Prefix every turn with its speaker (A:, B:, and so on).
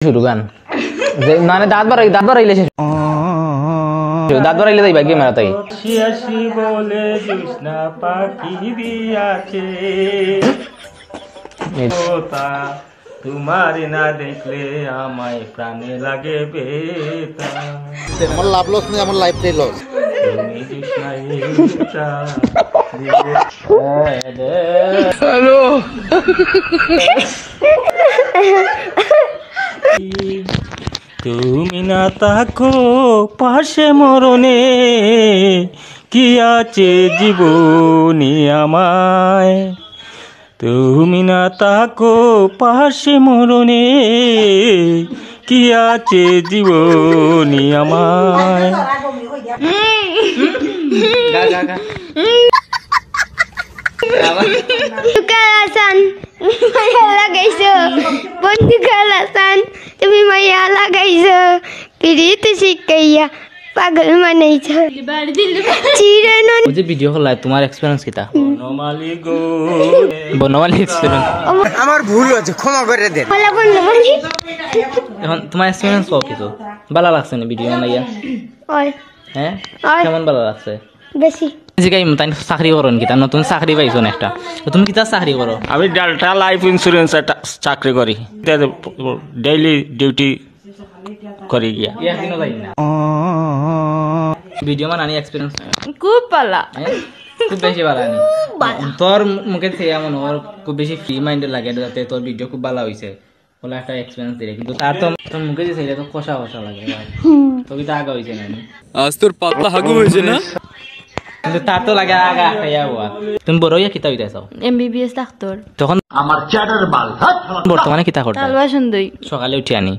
A: শুরু গান মানে দাঁত বাড়াইলে দাঁত বাড়াইলে যাইবা কি মারা তাই বলে জুসনা পাখি দিয়াছে তোমার না দেখলে আমায় প্রাণে লাগে বেতা
B: আমার লাভ লস নেই আমার লাইফটাই লস
A: হ্যালো তুমি না থাকো পাশে মরণে কি আছে জীবনে আমায় তুমি না থাকো পাশে মরণে কি আছে জীবনে আমায়
C: তুমি মায়া লাগাইছো পিরিত শিখাইয়া পাগল মানাইছো
A: যে ভিডিও হল তোমার এক্সপেরিয়েন্স কিটা বনমালী এক্সপেরিয়েন্স
B: আমার ভুল হয়েছে ক্ষমা করে দেন
A: এখন তোমার এক্সপেরিয়েন্স কও কিছু ভালো লাগছে না ভিডিও বানাইয়া হ্যাঁ কেমন ভালো লাগছে
C: বেশি
A: জিগাই তাই চাকরি করো নাকি তার নতুন চাকরি পাইছো না একটা তুমি কি তার চাকরি করো?
D: আমি ডেল্টা লাইফ ইন্স্যুরেন্স একটা চাকরি করি ডেইলি ডিউটি করি গিয়া
A: একদিনও যাই না ভিডিও বানানি এক্সপেরিয়েন্স
C: খুব ভালো
A: খুব বেশি ভালো নি তোর মুখে থেকে এমন ওর খুব বেশি ফ্রি মাইন্ডেড লাগে যাতে তোর ভিডিও খুব ভালো হয়েছে বলে একটা এক্সপেরিয়েন্স দিলে কিন্তু তার তো তোর মুখে যে সেটা তো কষা কষা লাগে তো কি আগা হয়েছে না
E: আজ তোর পাতলা হাগু হয়েছে না
A: কিন্তু তার তো লাগে আগা খাইয়া হওয়া তুমি বড় হইয়া কিতা হইতে চাও
C: এমবিবিএস ডাক্তার
A: তখন আমার চ্যাটার বাল বর্তমানে কিতা করতে
C: তালবা সুন্দরী
A: সকালে উঠে আনি